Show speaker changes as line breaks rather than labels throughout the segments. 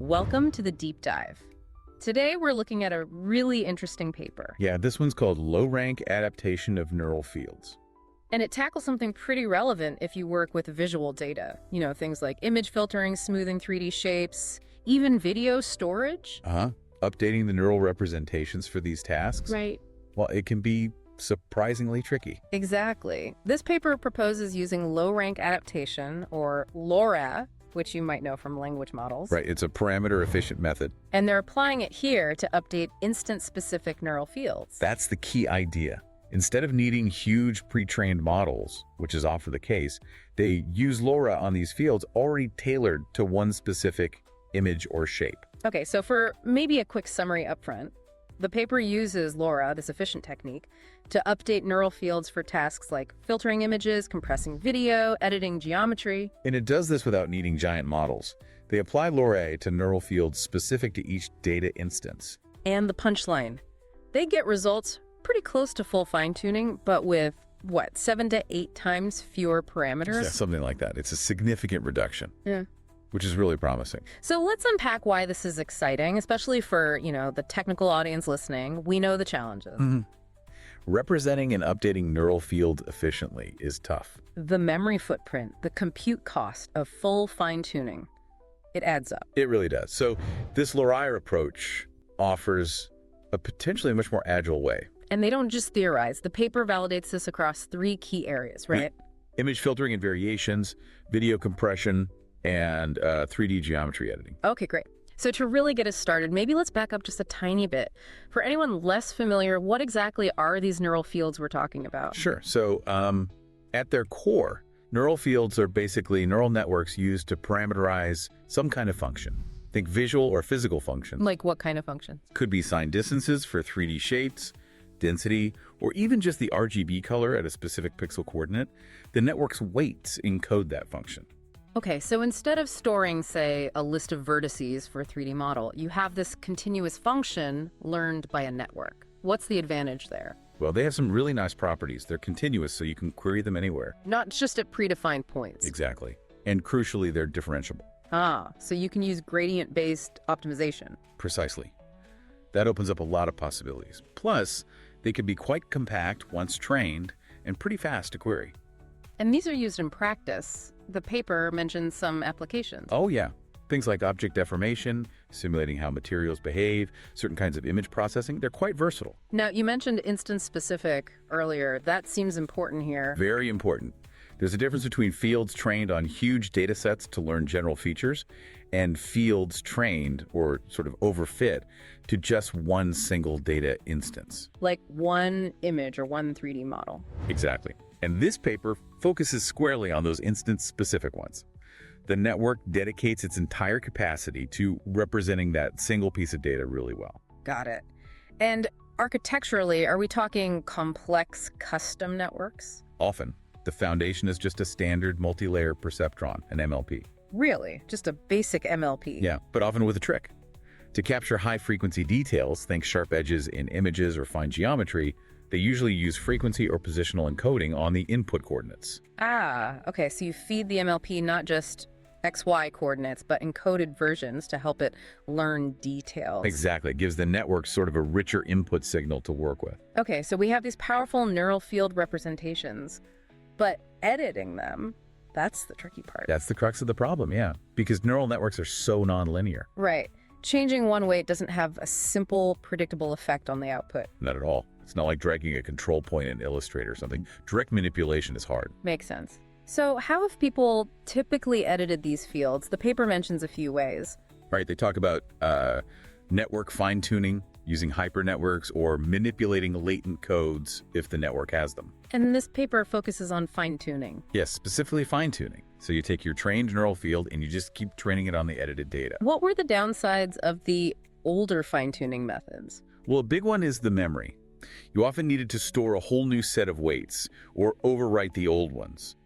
Welcome to the deep dive. Today we're looking at a really interesting paper,
Yeah, this one's called Low-Rank Adaptation of Neural Fields.
and it tackles something pretty relevant if you work with visual data. You know, things like image filtering, smoothing 3D shapes, even video storage.
Updating the neural representations for these tasks,
Right.
well, it can be surprisingly tricky.
Exactly. This paper proposes using low-rank adaptation, or LoRA, which you might know from language models.
Right, it's a parameter-efficient method.
And they're applying it here to update instance-specific neural fields.
That's the key idea. Instead of needing huge pre-trained models, which is often the case, they use LoRA on these fields already tailored to one specific image or shape.
Okay, so for maybe a quick summary up front, the paper uses LoRA, this efficient technique, to update neural fields for tasks like filtering images, compressing video, editing geometry.
And it does this without needing giant models. They apply LoRA to neural fields specific to each data instance.
And the punchline, they get results pretty close to full fine-tuning, but with, 7 to 8 times fewer parameters?
Yeah, something like that. It's a significant reduction.
Yeah.
Which is really promising.
So let's unpack why this is exciting, especially for, the technical audience listening. We know the challenges.
Representing and updating neural fields efficiently is tough.
The memory footprint, the compute cost of full fine-tuning, it adds up.
It really does. So this Lauraire approach offers a potentially much more agile way.
And they don't just theorize. The paper validates this across 3 key areas, right?
Image filtering and variations, video compression, and 3D geometry editing.
Okay, great. So to really get us started, maybe let's back up just a tiny bit. For anyone less familiar, what exactly are these neural fields we're talking about?
Sure. So at their core, neural fields are basically neural networks used to parameterize some kind of function. Think visual or physical functions.
Like what kind of functions?
Could be signed distances for 3D shapes, density, or even just the RGB color at a specific pixel coordinate. The network's weights encode that function.
Okay, so instead of storing, say, a list of vertices for a 3D model, you have this continuous function learned by a network. What's the advantage there?
Well, they have some really nice properties. They're continuous, so you can query them anywhere.
Not just at predefined points.
Exactly. And crucially, they're differentiable.
So you can use gradient-based optimization.
Precisely. That opens up a lot of possibilities. Plus, they can be quite compact once trained and pretty fast to query.
And these are used in practice. The paper mentions some applications.
Oh, yeah. Things like object deformation, simulating how materials behave, certain kinds of image processing, they're quite versatile.
Now, you mentioned instance-specific earlier. That seems important here.
Very important. There's a difference between fields trained on huge data sets to learn general features and fields trained or sort of overfit to just one single data instance.
Like one image or one 3D model.
Exactly. And this paper focuses squarely on those instance-specific ones. The network dedicates its entire capacity to representing that single piece of data really well.
Got it. And architecturally, are we talking complex custom networks?
Often, the foundation is just a standard multi-layer perceptron, an MLP.
Really? Just a basic MLP?
Yeah, but often with a trick. To capture high-frequency details, think sharp edges in images or fine geometry, they usually use frequency or positional encoding on the input coordinates.
Okay, so you feed the MLP not just XY coordinates, but encoded versions to help it learn details.
Exactly. It gives the network sort of a richer input signal to work with.
Okay, so we have these powerful neural field representations, but editing them, that's the tricky part.
That's the crux of the problem, yeah. Because neural networks are so nonlinear.
Right. Changing one weight doesn't have a simple, predictable effect on the output.
Not at all. It's not like dragging a control point in Illustrator or something. Direct manipulation is hard.
Makes sense. So how have people typically edited these fields? The paper mentions a few ways.
Right, they talk about network fine-tuning, using hypernetworks, or manipulating latent codes if the network has them.
And this paper focuses on fine-tuning.
Yes, specifically fine-tuning. So you take your trained neural field and you just keep training it on the edited data.
What were the downsides of the older fine-tuning methods?
Well, a big one is the memory. You often needed to store a whole new set of weights or overwrite the old ones.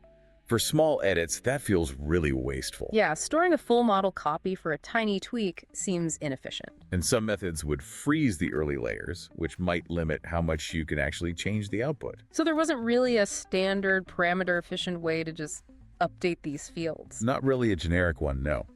For small edits, that feels really wasteful.
Yeah, storing a full model copy for a tiny tweak seems inefficient.
And some methods would freeze the early layers, which might limit how much you can actually change the output.
So there wasn't really a standard parameter-efficient way to just update these fields.
Not really a generic one, no.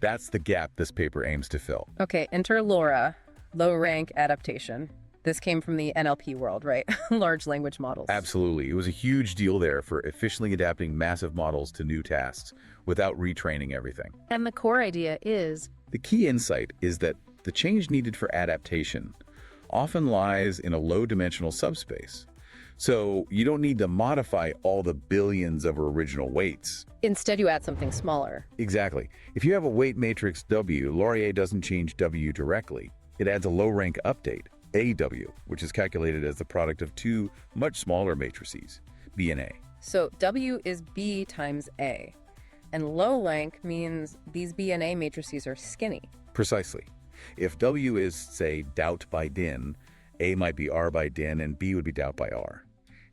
That's the gap this paper aims to fill.
Okay, enter LoRA, low-rank adaptation. This came from the NLP world, right? Large language models.
Absolutely. It was a huge deal there for efficiently adapting massive models to new tasks without retraining everything.
And the core idea is...
The key insight is that the change needed for adaptation often lies in a low-dimensional subspace. So you don't need to modify all the billions of original weights.
Instead, you add something smaller.
Exactly. If you have a weight matrix W, Lauraire doesn't change W directly. It adds a low-rank update, AW, which is calculated as the product of two much smaller matrices, B and A.
So W is B times A. And low rank means these B and A matrices are skinny.
Precisely. If W is, say, doubt by din, A might be R by din, and B would be doubt by R.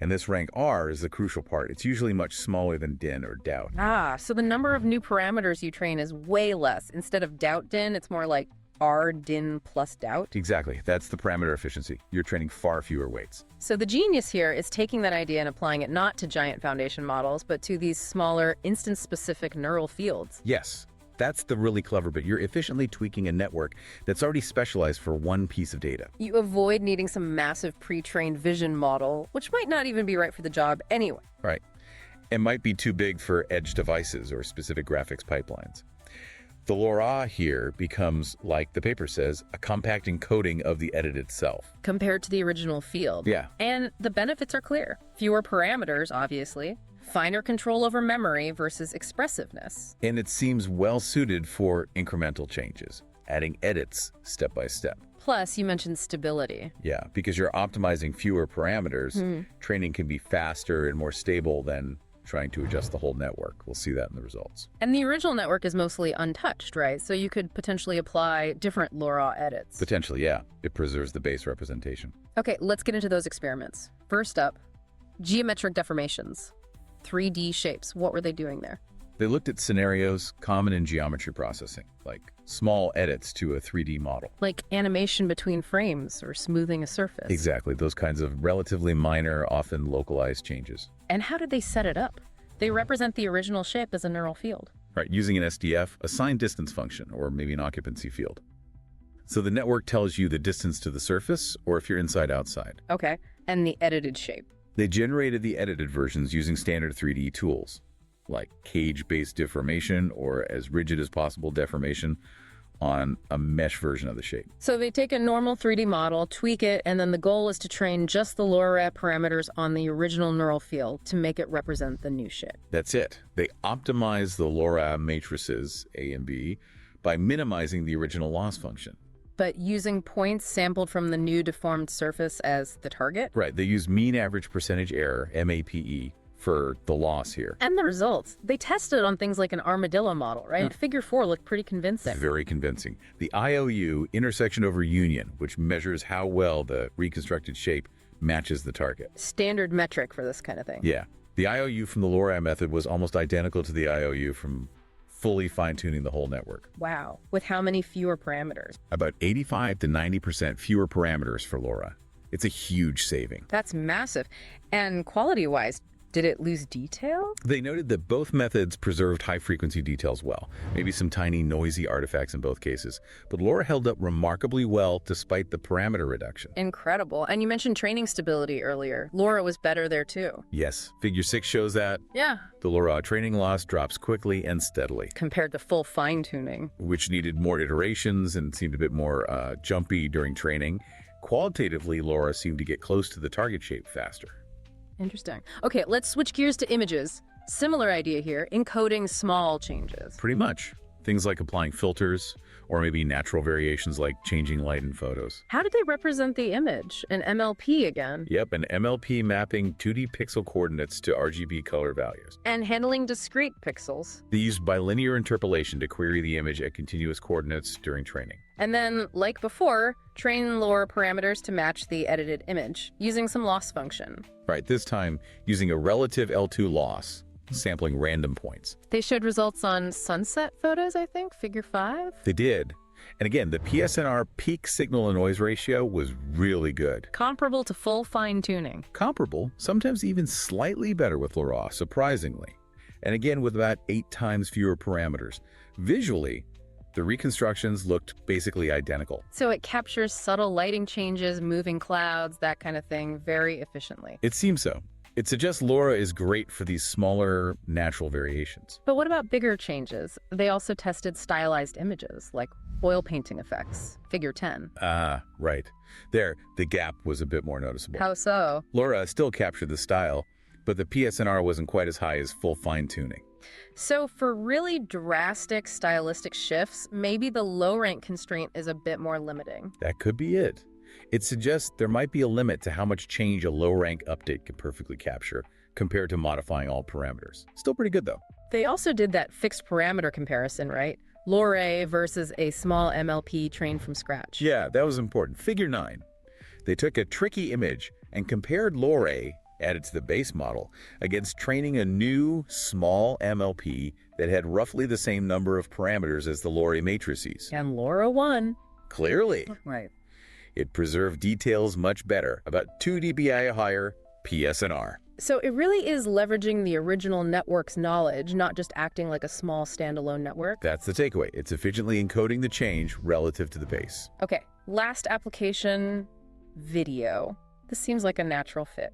And this rank R is the crucial part. It's usually much smaller than din or doubt.
Ah, so the number of new parameters you train is way less. Instead of doubt din, it's more like R din plus doubt.
Exactly. That's the parameter efficiency. You're training far fewer weights.
So the genius here is taking that idea and applying it not to giant foundation models, but to these smaller, instance-specific neural fields.
Yes, that's the really clever bit. You're efficiently tweaking a network that's already specialized for one piece of data.
You avoid needing some massive pre-trained vision model, which might not even be right for the job anyway.
Right. It might be too big for edge devices or specific graphics pipelines. The LoRA here becomes, like the paper says, a compact encoding of the edit itself.
Compared to the original field.
Yeah.
And the benefits are clear. Fewer parameters, obviously. Finer control over memory versus expressiveness.
And it seems well suited for incremental changes, adding edits step by step.
Plus, you mentioned stability.
Yeah, because you're optimizing fewer parameters, training can be faster and more stable than trying to adjust the whole network. We'll see that in the results.
And the original network is mostly untouched, right? So you could potentially apply different LoRA edits.
Potentially, yeah. It preserves the base representation.
Okay, let's get into those experiments. First up, geometric deformations. 3D shapes. What were they doing there?
They looked at scenarios common in geometry processing, like small edits to a 3D model.
Like animation between frames or smoothing a surface.
Exactly, those kinds of relatively minor, often localized changes.
And how did they set it up? They represent the original shape as a neural field.
Right, using an SDF, a signed distance function, or maybe an occupancy field. So the network tells you the distance to the surface, or if you're inside-outside.
Okay, and the edited shape.
They generated the edited versions using standard 3D tools, like cage-based deformation or as rigid as possible deformation on a mesh version of the shape.
So they take a normal 3D model, tweak it, and then the goal is to train just the LoRA parameters on the original neural field to make it represent the new shape.
That's it. They optimize the LoRA matrices, A and B, by minimizing the original loss function.
But using points sampled from the new deformed surface as the target?
Right, they use mean average percentage error, MAPE, for the loss here.
And the results. They tested on things like an Armadillo Model, right? Figure 4 looked pretty convincing.
Very convincing. The IOU, intersection over union, which measures how well the reconstructed shape matches the target.
Standard metric for this kind of thing.
Yeah. The IOU from the LoRA method was almost identical to the IOU from fully fine-tuning the whole network.
Wow. With how many fewer parameters?
About 85 to 90% fewer parameters for LoRA. It's a huge saving.
That's massive. And quality-wise, did it lose detail?
They noted that both methods preserved high-frequency details well, maybe some tiny noisy artifacts in both cases, but LoRA held up remarkably well despite the parameter reduction.
Incredible. And you mentioned training stability earlier. LoRA was better there too.
Yes, figure 6 shows that.
Yeah.
The LoRA training loss drops quickly and steadily.
Compared to full fine-tuning.
Which needed more iterations and seemed a bit more jumpy during training. Qualitatively, LoRA seemed to get close to the target shape faster.
Interesting. Okay, let's switch gears to images. Similar idea here, encoding small changes.
Pretty much. Things like applying filters, or maybe natural variations like changing light in photos.
How did they represent the image? An MLP again?
Yep, an MLP mapping 2D pixel coordinates to RGB color values.
And handling discrete pixels.
They used bilinear interpolation to query the image at continuous coordinates during training.
And then, like before, train LoRA parameters to match the edited image, using some loss function.
Right, this time using a relative L2 loss, sampling random points.
They showed results on sunset photos, I think, figure 5?
They did. And again, the PSNR peak signal to noise ratio was really good.
Comparable to full fine-tuning.
Comparable, sometimes even slightly better with LoRA, surprisingly. And again, with about 8 times fewer parameters. Visually, The reconstructions looked basically identical.
So it captures subtle lighting changes, moving clouds, that kind of thing, very efficiently.
It seems so. It suggests LoRa is great for these smaller, natural variations.
But what about bigger changes? They also tested stylized images, like oil painting effects, figure 10.
Ah, right. There, the gap was a bit more noticeable.
How so?
LoRa still captured the style, but the PSNR wasn't quite as high as full fine-tuning.
So for really drastic stylistic shifts, maybe the low rank constraint is a bit more limiting.
That could be it. It suggests there might be a limit to how much change a low-rank update can perfectly capture compared to modifying all parameters. Still pretty good, though.
They also did that fixed parameter comparison, right? LoRA versus a small MLP trained from scratch.
Yeah, that was important. Figure 9. They took a tricky image and compared LoRA, added to the base model, against training a new, small MLP that had roughly the same number of parameters as the LoRA matrices.
And LoRa won.
Clearly.
Right.
It preserved details much better, about 2 dBi higher PSNR.
So it really is leveraging the original network's knowledge, not just acting like a small standalone network.
That's the takeaway. It's efficiently encoding the change relative to the base.
Okay, last application, video. This seems like a natural fit.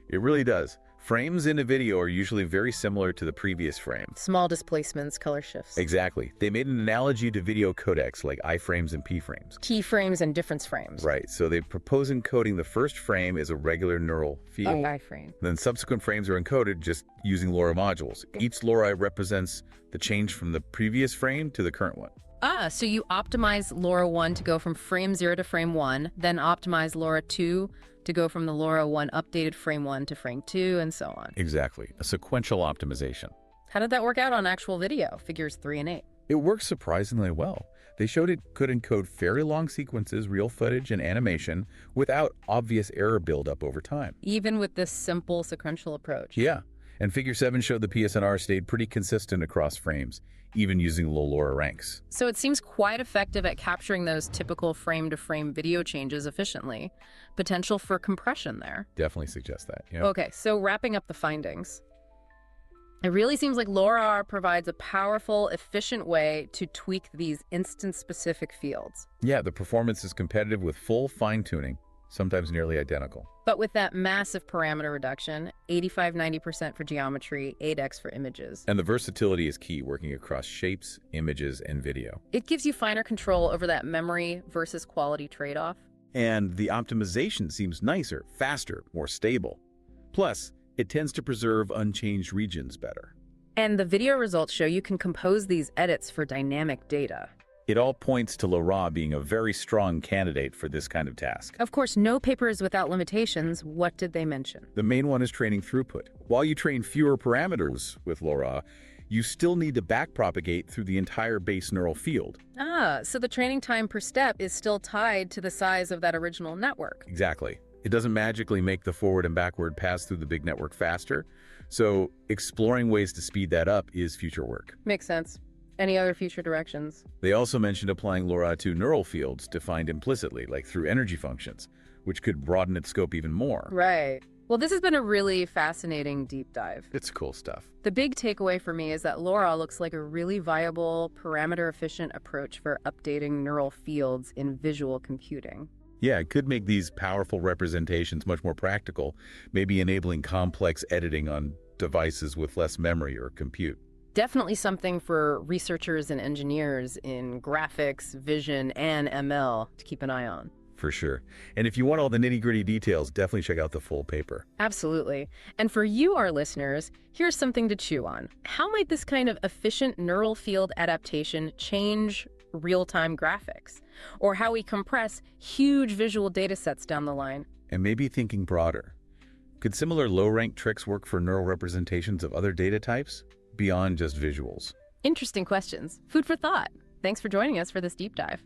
It really does. Frames in a video are usually very similar to the previous frame.
Small displacements, color shifts.
Exactly. They made an analogy to video codecs like iframes and pframes.
Keyframes and difference frames.
Right, so they propose encoding the first frame as a regular neural field.
Iframe.
Then subsequent frames are encoded just using LoRa modules. Each LoRa represents the change from the previous frame to the current one.
So you optimize LoRa 1 to go from frame 0 to frame 1, then optimize LoRa 2 to go from the LoRa 1 updated frame 1 to frame 2, and so on.
Exactly, a sequential optimization.
How did that work out on actual video, figures 3 and 8?
It works surprisingly well. They showed it could encode fairly long sequences, real footage, and animation without obvious error buildup over time.
Even with this simple sequential approach.
Yeah, and figure 7 showed the PSNR stayed pretty consistent across frames, even using low LoRa ranks.
So it seems quite effective at capturing those typical frame-to-frame video changes efficiently. Potential for compression there.
Definitely suggest that, yeah.
Okay, so wrapping up the findings. It really seems like LoRa provides a powerful, efficient way to tweak these instance-specific fields.
Yeah, the performance is competitive with full fine-tuning, sometimes nearly identical.
But with that massive parameter reduction, 85–90% for geometry, 8x for images.
And the versatility is key, working across shapes, images, and video.
It gives you finer control over that memory versus quality trade-off.
And the optimization seems nicer, faster, more stable. Plus, it tends to preserve unchanged regions better.
And the video results show you can compose these edits for dynamic data.
It all points to LoRa being a very strong candidate for this kind of task.
Of course, no paper is without limitations. What did they mention?
The main one is training throughput. While you train fewer parameters with LoRa, you still need to backpropagate through the entire base neural field.
So the training time per step is still tied to the size of that original network.
Exactly. It doesn't magically make the forward and backward pass through the big network faster, so exploring ways to speed that up is future work.
Makes sense. Any other future directions?
They also mentioned applying LoRa to neural fields defined implicitly, like through energy functions, which could broaden its scope even more.
Right. Well, this has been a really fascinating deep dive.
It's cool stuff.
The big takeaway for me is that LoRa looks like a really viable, parameter-efficient approach for updating neural fields in visual computing.
Yeah, it could make these powerful representations much more practical, maybe enabling complex editing on devices with less memory or compute.
Definitely something for researchers and engineers in graphics, vision, and ML to keep an eye on.
For sure. And if you want all the nitty-gritty details, definitely check out the full paper.
Absolutely. And for you, our listeners, here's something to chew on. How might this kind of efficient neural field adaptation change real-time graphics? Or how we compress huge visual data sets down the line?
And maybe thinking broader. Could similar low-rank tricks work for neural representations of other data types, beyond just visuals?
Interesting questions. Food for thought. Thanks for joining us for this deep dive.